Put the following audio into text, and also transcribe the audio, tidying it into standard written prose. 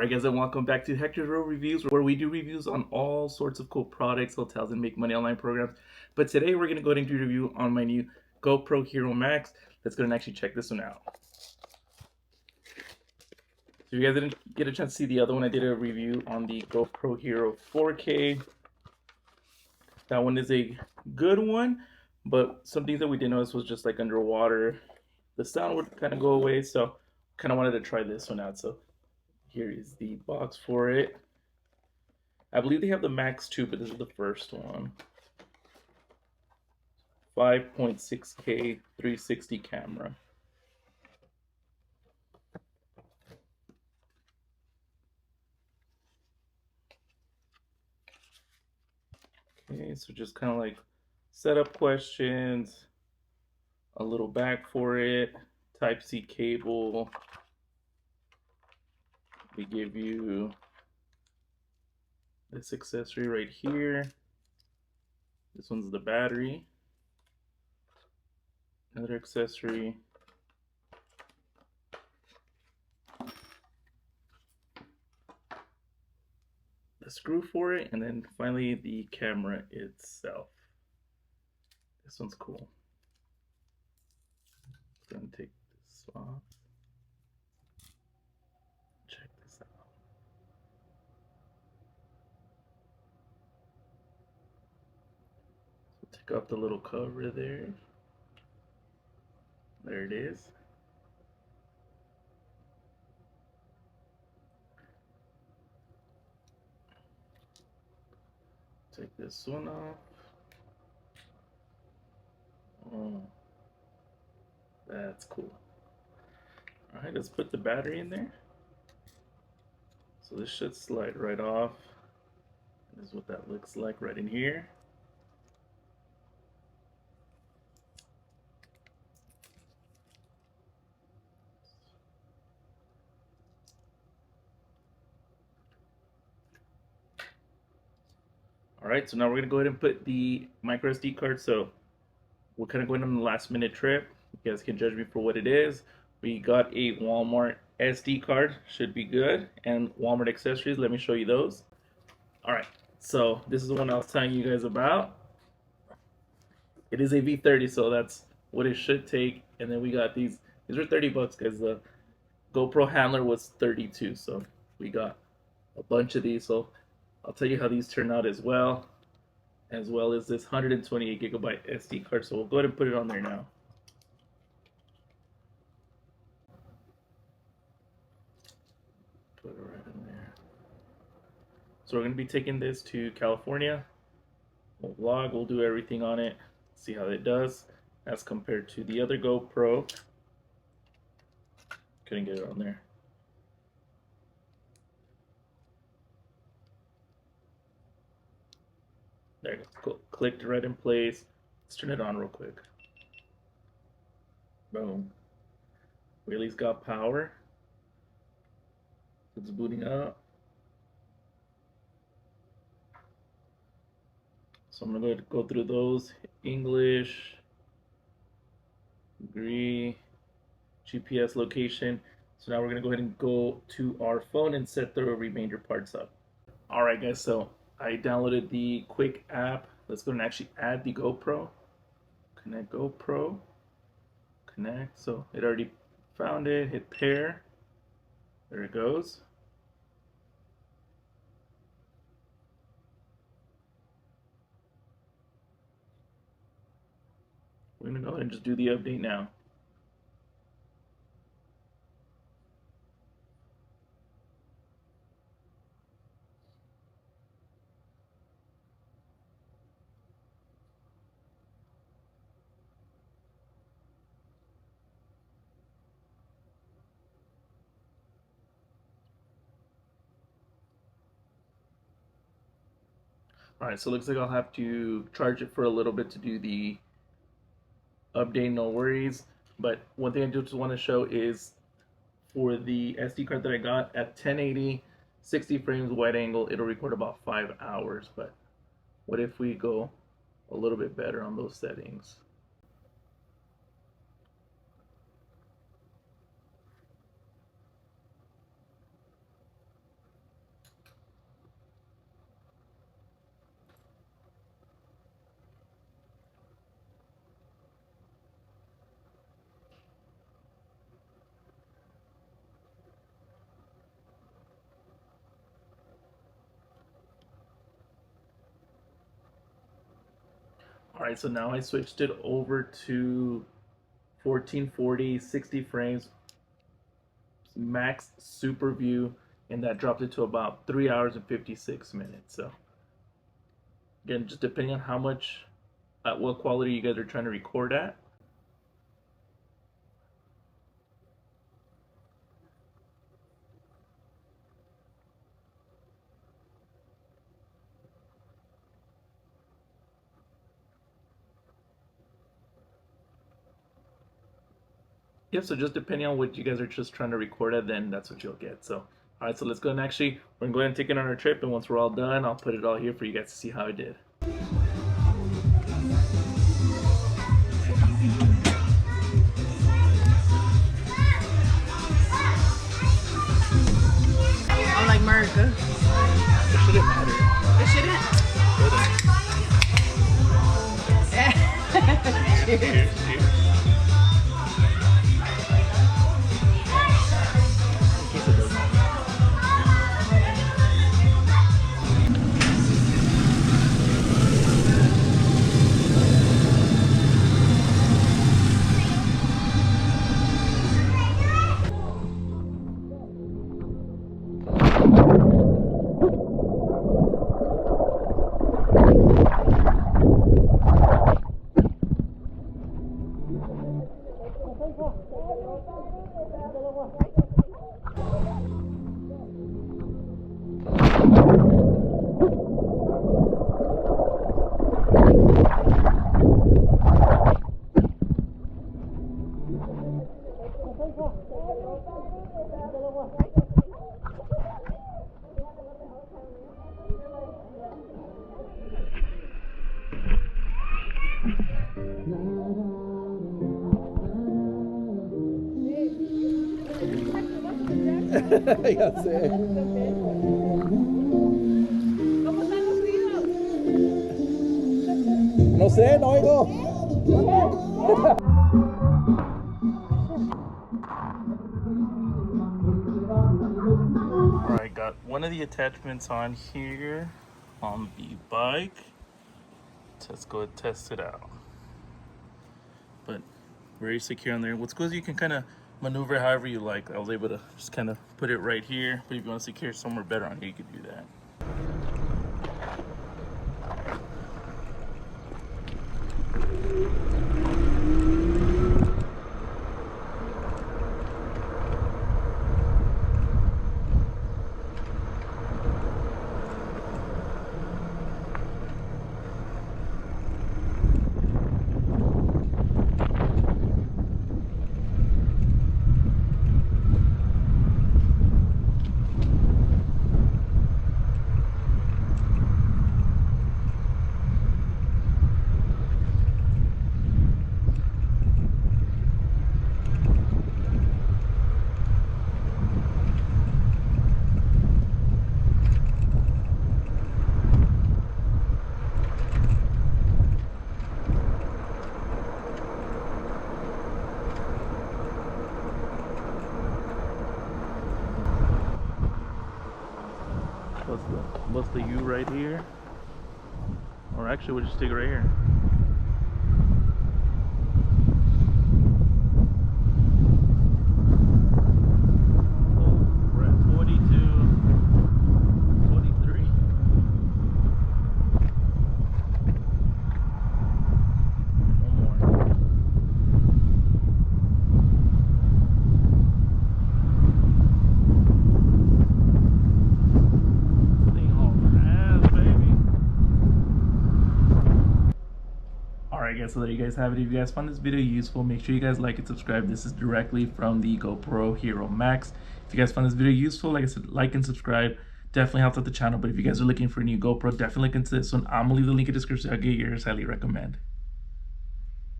Alright guys, and welcome back to Hero Reviews, where we do reviews on all sorts of cool products, hotels, and make money online programs. But today we're going to go ahead and do a review on my new GoPro HERO MAX. Let's go and actually check this one out. So if you guys didn't get a chance to see the other one, I did a review on the GoPro HERO 4K. That one is a good one, but some things that we did notice was just like underwater, the sound would kind of go away, so kind of wanted to try this one out. So here is the box for it. I believe they have the Max 2, but this is the first one. 5.6K 360 camera. Okay, so just kind of like setup questions, a little back for it, Type-C cable. We give you this accessory right here. This one's the battery. Another accessory. The screw for it, and then finally the camera itself. This one's cool. I'm gonna take this off. Check this out. So take off the little cover there. There it is. Take this one off. Oh, that's cool. All right, let's put the battery in there. So this should slide right off. This is what that looks like right in here. All right, so now we're gonna go ahead and put the microSD card. So we're kind of going on the last minute trip. You guys can judge me for what it is. We got a Walmart SD card, should be good, and Walmart accessories. Let me show you those. All right, so this is the one I was telling you guys about. It is a V30, so that's what it should take. And then we got these. These are 30 bucks because the GoPro handler was 32, so we got a bunch of these. So I'll tell you how these turn out as well as this 128 gigabyte SD card. So we'll go ahead and put it on there now. Put it right in there. So we're going to be taking this to California. We'll vlog, we'll do everything on it, see how it does as compared to the other GoPro. Couldn't get it on there. There it goes. Clicked right in place. Let's turn it on real quick. Boom. We at least got power. It's booting up. So I'm gonna go through those. English, agree, GPS location. So now we're gonna go ahead and go to our phone and set the remainder parts up. All right, guys. So I downloaded the Quik app. Let's go and actually add the GoPro. Connect GoPro. Connect. So it already found it. Hit pair. There it goes. We're gonna go ahead and just do the update now. All right, so it looks like I'll have to charge it for a little bit to do the update, no worries. But one thing I just want to show is for the SD card that I got at 1080, 60 frames wide angle, it'll record about 5 hours. But what if we go a little bit better on those settings? Alright, so now I switched it over to 1440, 60 frames, max super view, and that dropped it to about 3 hours and 56 minutes. So again, just depending on how much, at what quality you guys are trying to record at. Yep, so just depending on what you guys are just trying to record at, then that's what you'll get. So, all right, so let's go and actually, we're gonna go ahead and take it on our trip, and once we're all done, I'll put it all here for you guys to see how I did. Like America. It shouldn't matter. It shouldn't. Cheers. Cheers. Ya sé. ¿Cómo están los ríos? No sé, no oigo. Alright, got one of the attachments on here on the bike. Let's go and test it out. But very secure on there. What's cool is you can kind of maneuver however you like. I was able to just kind of put it right here, but if you want to secure somewhere better on here, you can do that. What's the U right here? Or actually we'll just take it right here. We're at 22, 23. One more. Alright guys, so there you guys have it. If you guys found this video useful, make sure you guys like and subscribe. This is directly from the GoPro HERO MAX. If you guys found this video useful, like I said, like and subscribe. Definitely helps out the channel. But if you guys are looking for a new GoPro, definitely consider this one. I'm gonna leave the link in the description. I'll get yours. Highly recommend.